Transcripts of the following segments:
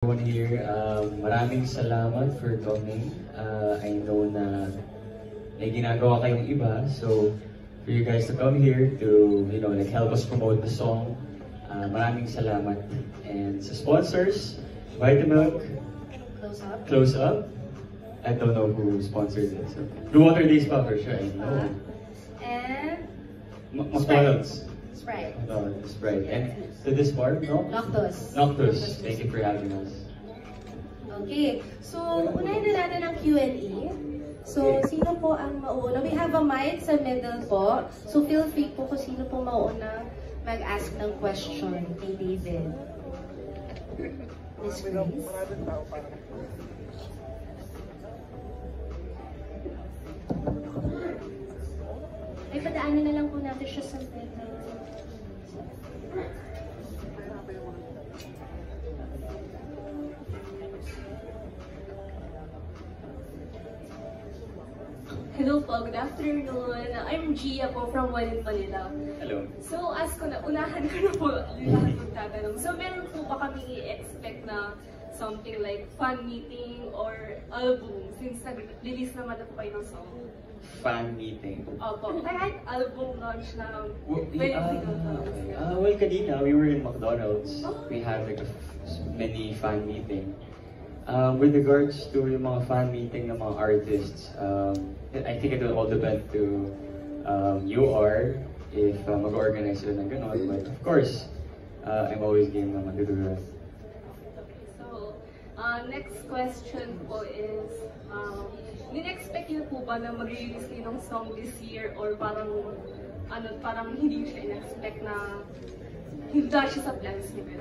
Everyone here, maraming salamat for coming. I know na may ginagawa kayong iba, so for you guys to come here to, like help us promote the song, maraming salamat. And sa sponsors, Vitamilk, Close Up. I don't know who sponsored it. So, Blue Water Days pa for sure, I know. And McDonald's. Sprite. Sprite. And to this bar, no? Noctus. Thank you for having us. Okay, so unahin na natin ang Q&A. So, sino po ang mauuna? We have a mic sa middle po. So, feel free po kung sino po mauuna mag-ask ng question kay David. Miss Grace. Ay, padaanan na lang po natin siya sa middle. Hello po, good afternoon. I'm Gia po from One in Manila. Hello. So, unahan ko na po lahat ng tatanong. So, meron po ba kami i-expect na something like fan meeting or album since nag-release naman na po kayo ng song? Fan meeting. Opo, kahit album launch na Well, kanina, we were in McDonald's. We had like a mini fan meeting. With regards to yung mga fan meeting ng mga artists, I think it will all depend to UR if mag-organize sila ng ganon. But of course, I'm always game naman to do that. So, next question po is, din-expect niyo po ba na mag-release kayo ng song this year or parang hindi siya in-expect na hindi siya sa plans niyo?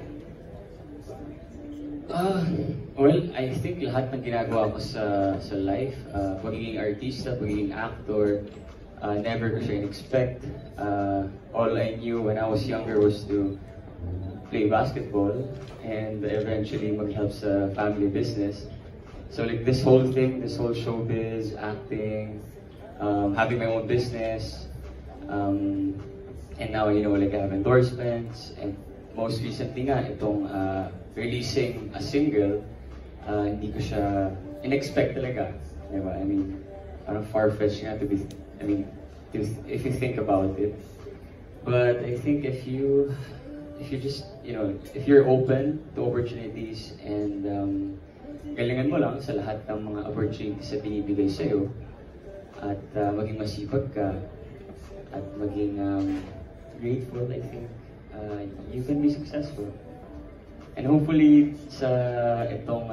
Well, I think lahat ng ginagawa ko sa life, pagiging artista, pagiging actor, never ko siya in-expect. All I knew when I was younger was to play basketball and eventually mag-help sa family business. So like this whole thing, this whole showbiz, acting, having my own business, and now like I have endorsements, and most recently nga itong releasing a single, hindi ko siya in-expect talaga, diba? I mean, parang far-fetched nga to be, if you think about it. But I think if you just, if you're open to opportunities and galingan mo lang sa lahat ng mga opportunities na binibigay sa'yo at maging masipag ka at maging grateful, I think you can be successful. And hopefully sa itong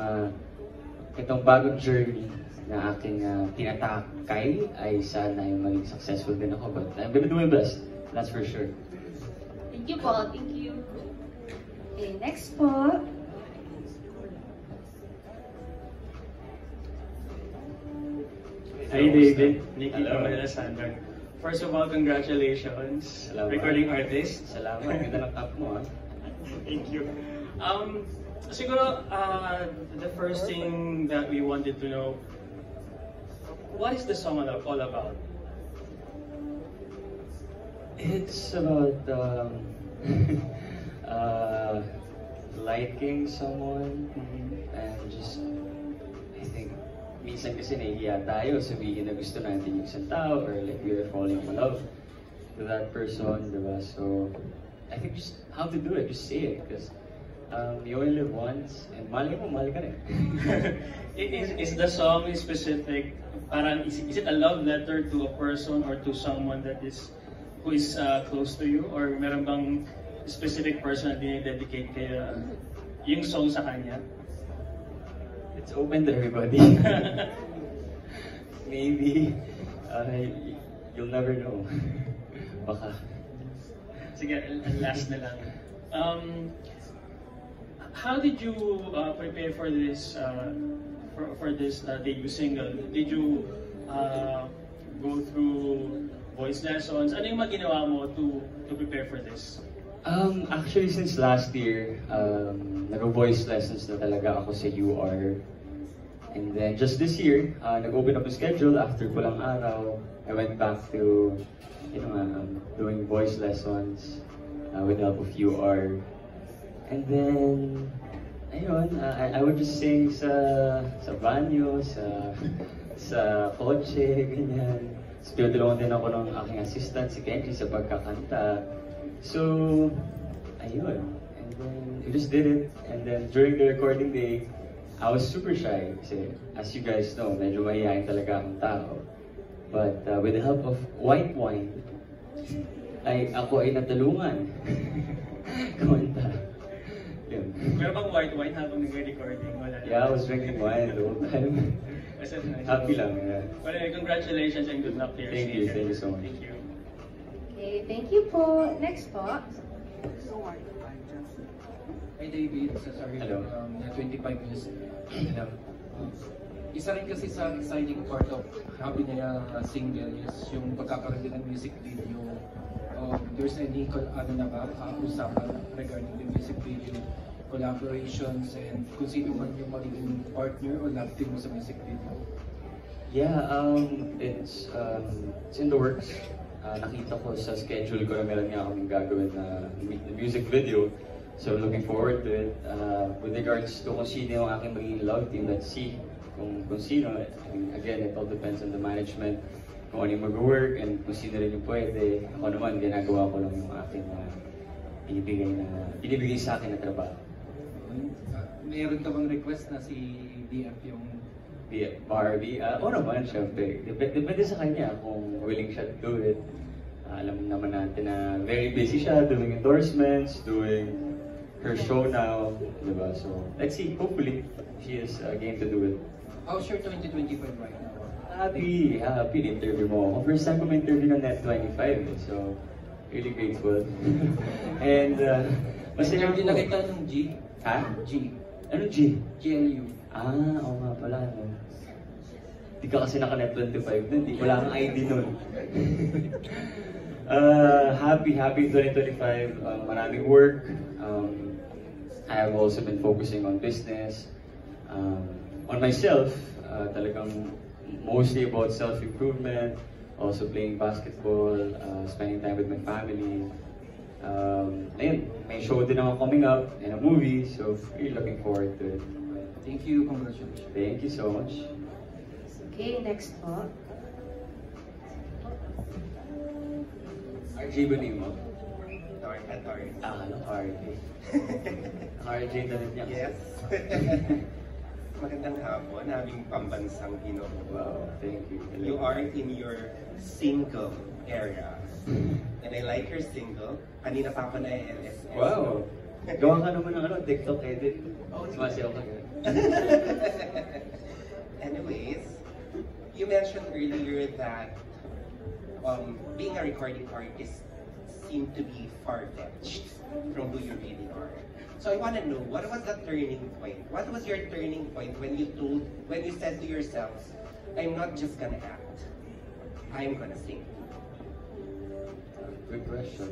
bagong journey na aking tinatakay ay sana yung maging successful din ako. But I'm gonna do my best, that's for sure. Thank you po, thank you. Okay, next po. Hi David, Nikki from Manila Standard. First of all, congratulations, Salamat. recording artist. Salamat, ganda ng top mo. Thank you. Siguro, the first thing that we wanted to know, what is the song all about? It's about liking someone and just, I think, minsan kasi nahihiya tayo sabihin na gusto natin yung isang tao or like we are falling in love with that person, diba? So, I think just how to do it, just say it, because you only live once, and mahal ka rin. Is the song specific? Parang is it a love letter to a person or to someone who is close to you, or meron bang specific person na dinededicate kaya yung song sa kanya? It's open to everybody. Maybe you'll never know. Baka. Sige, last na lang. How did you prepare for this debut single? Did you go through voice lessons? Ano yung mga ginawa mo to prepare for this? Actually, since last year, nag-voice lessons na talaga ako sa UR. And then just this year, nag-open up the schedule after kulang araw. I went back to doing voice lessons with the help of UR. And then ayun, I would just sing sa banyo, sa kotse, ganyan. So, tinutulungan din ako ng aking assistant, si Kenji, sa pagkakanta. So, ayun. And then, we just did it. And then, during the recording day, I was super shy. Kasi, as you guys know, medyo mahihayin talaga akong tao. But with the help of white wine, ako ay natulungan. Kumanta. Yun. Meron bang white wine habang nag-recording? Wala. Yeah, I was drinking wine the whole time. That's nice. Happy lang, yeah. Well, congratulations and good luck to your Thank you so much. Thank you. Okay, thank you po. Next po. Hi David, sorry, Hello. na 25 years. Isa rin kasi sa exciting part of having a single is yung pagkakaroon din ng music video. There's any usapan regarding the music video, collaborations, and kung sino man yung magiging partner o love team mo sa music video? Yeah, it's in the works. Nakita ko sa schedule ko na meron nga akong gagawin na music video. So looking forward to it. With regards to kung sino yung aking magiging love team, let's see kung sino. I mean, again, it all depends on the management, kung ano yung mag-work, and kung sino rin yung pwede. Ako naman, ginagawa ko lang yung aking binibigay sa akin na trabaho. Meron ka bang request na si DF yung Barbie? Oo naman, syempre. Depende sa kanya kung willing siya to do it. Alam naman natin na very busy siya doing endorsements, doing her show now, diba? So, let's see. Hopefully, she is game to do it. how's your 2025 right now? Happy na-interview mo ako. First time ko ma-interview ng Net25, so really grateful. And, masaya Hindi ako. nakita ng G? Ha? G. Ano G? GLU. Oo nga pala, no? Di ka kasi naka-Net25 nun, wala kang ID nun. Happy 2025, maraming work. I have also been focusing on business, on myself, talagang mostly about self-improvement, also playing basketball, spending time with my family. Ayun, may show din ako coming up and a movie, so really looking forward to it. Thank you, congratulations. Thank you so much. Okay, next po. RJ ba name mo? Tori. Ano RJ? RJ talaga niya. Yes. Magandang hapon, aming pambansang Pinoy. Wow, thank you. You are in your single era. And I like your single. Kanina pa ako na LSS. Wow! Gawa ka naman ng TikTok edit. Sumasayaw ka. Anyways, you mentioned earlier that being a recording artist seemed to be far-fetched from who you really are. So I want to know, what was the turning point? What was your turning point when you said to yourself, I'm not just gonna act, I'm gonna sing? Good question.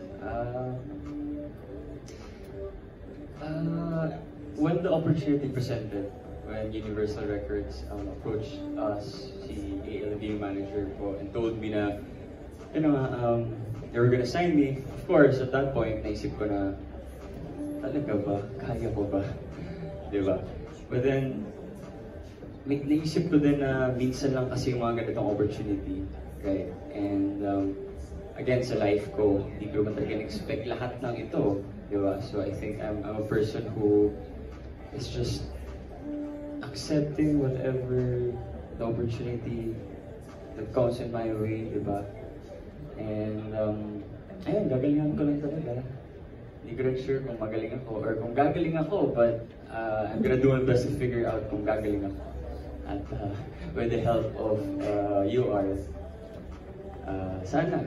When the opportunity presented, when Universal Records approached us, si ALB manager po, and told me na, they were gonna sign me. Of course, at that point, naisip ko na, talaga ba? Kaya ko ba? Diba? But then, naisip ko din na minsan lang kasi yung mga ganitong opportunity. Right? And, again, sa life ko, hindi ko naman talaga expect lahat ng ito. Diba? So I think I'm a person who is just accepting whatever the opportunity that comes in my way, diba? And, ayun, gagalingan ko lang talaga. Hindi ko rin sure kung magaling ako or kung gagaling ako, but I'm gonna do my best to figure out kung gagaling ako. At with the help of UR, sana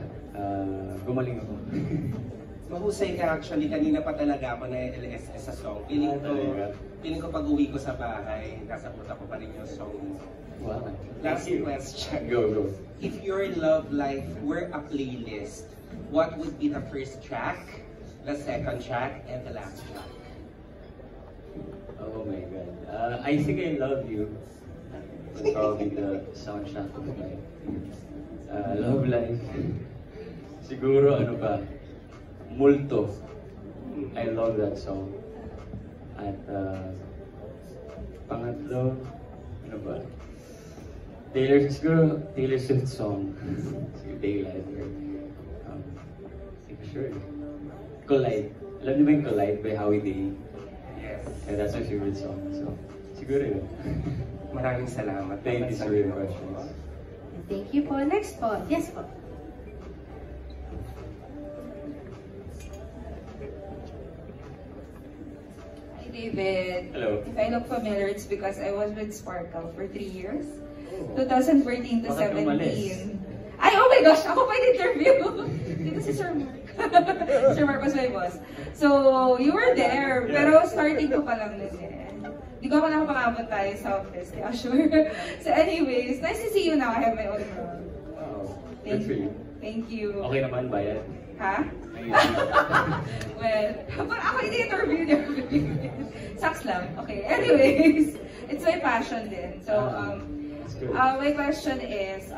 gumaling ako. Mahusay ka actually. Kanina pa talaga ako na LSS sa song. Feeling ko pag uwi ko sa bahay, nasa utak ko pa rin yung song. Wow. Last question. Go. If your love life were a playlist, what would be the first track, the second track, and the last track? Oh my God. I Think I Love You would probably the soundtrack of my love life. Siguro Multo. I love that song. At pangatlo, ano ba? Taylor Swift song. Sige, Daylight. Hindi ko sure. Collide. Alam niyo ba yung Collide by Howie Day? Yes. Yeah, that's my favorite song. So, siguro yun. Maraming salamat. Thank you for your questions. Thank you po. Next po. Yes po. Hi, David. Hello. If I look familiar, it's because I was with Sparkle for 3 years. 2014 to Bakit umalis? 17. Ay, oh my gosh! Ako pa in-interview! Dito si Sir Mark. Sir Mark was my boss. So, you were there, pero starting ko pa lang nun eh. Di ko ako nakapangabot tayo sa office, di sure. So anyways, nice to see you now. I have my own role. Wow. Good for you. Thank you. Okay naman, bayad? Ha? Well, parang ako ini-interview niya. Sucks lang. Okay. Anyways, it's my passion din. So, That's good. my question is,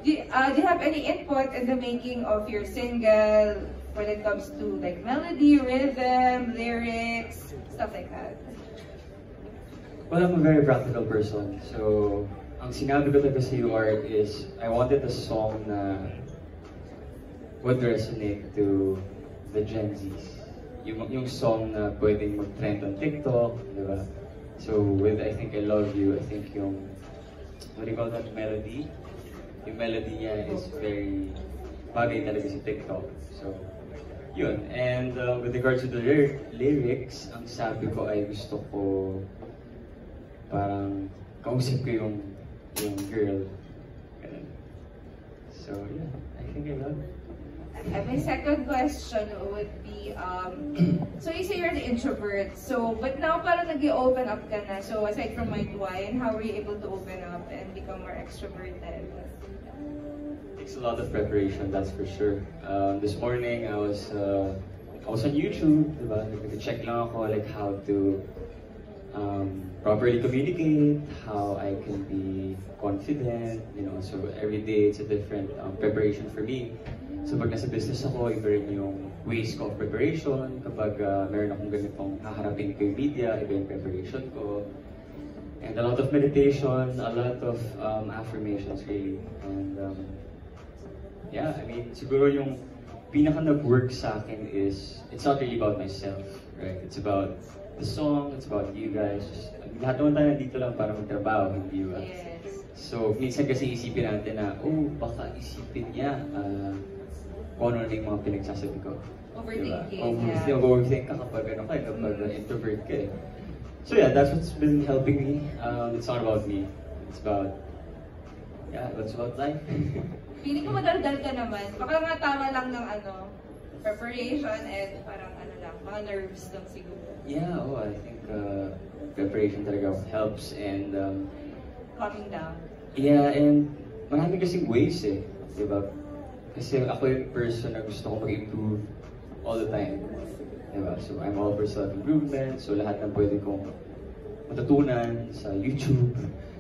do you have any input in the making of your single when it comes to like melody, rhythm, lyrics, stuff like that? Well, I'm a very practical person. So, ang sinabi ko talaga sa UART is, I wanted a song na would resonate to the Gen Zs. Yung song na pwedeng mag-trend on TikTok, di ba? So, with I Think I Love You, I think yung, what do you call that, melody? Yung melody niya is very bagay talaga sa TikTok. So, yun. And with regards to the lyrics, ang sabi ko ay gusto ko parang kausap ko yung girl. Ganun. So, yeah. I think I love it. And my second question would be, so you say you're the introvert, so, but now parang nag-open up ka na, so aside from Mike Wine, how were you able to open up and become more extroverted? Takes a lot of preparation, that's for sure. This morning, I was on YouTube, diba? Nag-check lang ako like how to properly communicate, how I can be confident, you know, so every day it's a different preparation for me. So pag nasa business ako, iba rin yung ways ko of preparation. Kapag meron akong ganitong haharapin ko yung media, iba yung preparation ko. And a lot of meditation, a lot of affirmations really. And yeah, I mean, siguro yung pinaka nag-work sa akin is, it's not really about myself, right? It's about the song, it's about you guys. Lahat naman tayo nandito lang para magtrabaho, hindi ba? Yes. So, minsan kasi isipin natin na, oh, baka isipin niya kung ano na yung mga pinagsasabi ko. Overthinking, yeah. Overthink ka kapag ano ka, kapag introvert ka eh. So yeah, that's what's been helping me. It's not about me. It's about, yeah, it's about life. Feeling ko madaldal ka naman. Baka nga tama lang ng preparation and parang lang, mga nerves lang siguro. Yeah, oh, I think preparation talaga helps and Calming down. yeah, and marami kasing ways eh, di ba? Kasi ako yung person na gusto ko mag-improve all the time. Di ba? So I'm all for self-improvement, so lahat ng pwede kong matutunan sa YouTube,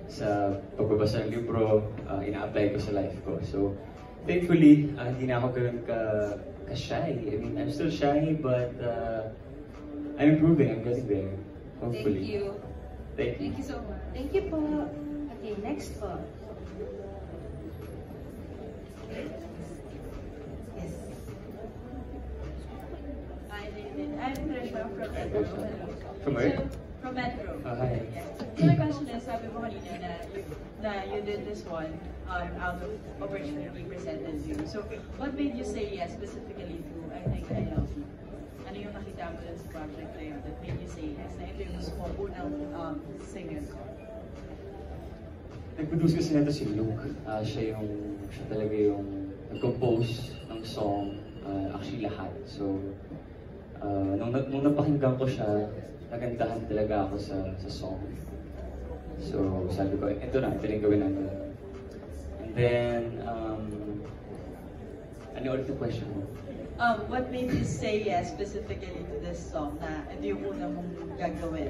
sa pagbabasa ng libro, ina-apply ko sa life ko. So thankfully, hindi na ako ganoon ka-shy. I mean, I'm still shy, but I'm improving, I'm getting there. Hopefully. Thank you. Thank you. Thank you so much. Thank you po. Okay, next po. Yes. Hi, David. I'm Trisha from Metro. From where? So, from Metro. Hi. Yeah. So my question is, sabi mo kanina na you did this one out of opportunity presented to you. So what made you say yes specifically to I Think I Love You? Ano yung nakita mo dun sa project na yun that made you say yes na ito yung gusto mo unang singer ko? Nag-produce kasi nito si Luke. Siya talaga yung nag-compose ng song, actually lahat. So, nung napakinggan ko siya, nagandahan talaga ako sa song. So, sabi ko, ito na yung gawin natin. And then, ano ulit yung question mo? What made you say yes specifically to this song na ito yung una mong gagawin?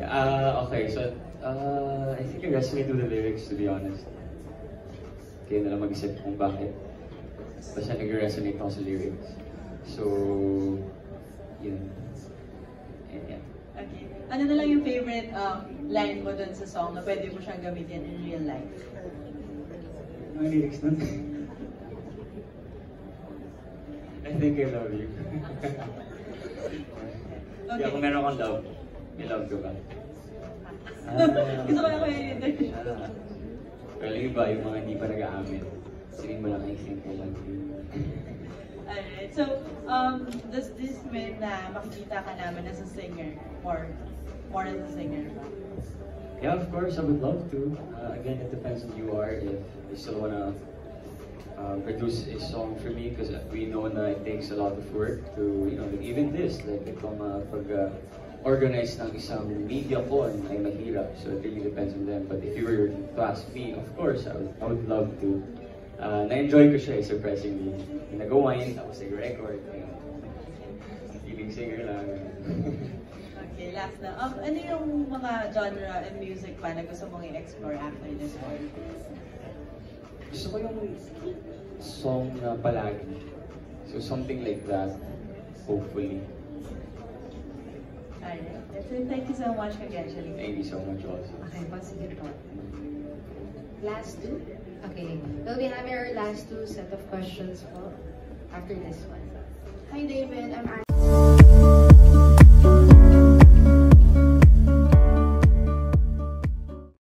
Okay, so, I think I resonate with the lyrics, to be honest. Kaya na lang mag-isip kung bakit. Basta nag-resonate ako sa lyrics. So, yun. And yeah. Okay. ano na lang yung favorite line mo dun sa song na pwede mo siyang gamitin in real life? Ang lyrics nun? I think I love you. Kaya kung meron akong love, may love ka ba? Gusto ko lang yung interview. Well, yung iba, yung mga hindi pa nag-aamin. Sabihin mo lang, I think I love you. Alright, so, does this mean na makikita ka namin as a singer? More as a singer? Yeah, of course, I would love to. Again, it depends on who you are. If you still wanna produce a song for me, because we know that it takes a lot of work to, you know, like even this, like pag-organize ng isang media con ay mahirap. So it really depends on them. But if you were to ask me, of course, I would love to. Na-enjoy ko siya, surprisingly. Nag-wine, tapos nag-record. Feeling singer lang. Okay, last na. Ano yung mga genre and music pa na gusto mong i-explore after this one? Gusto ko yung song na palagi. So something like that, hopefully. Alright, that's it. Thank you so much, congratulations. Thank you so much also. Okay po, sige po. Last two? Okay. We'll be having our last two set of questions po after this one. Hi David, I'm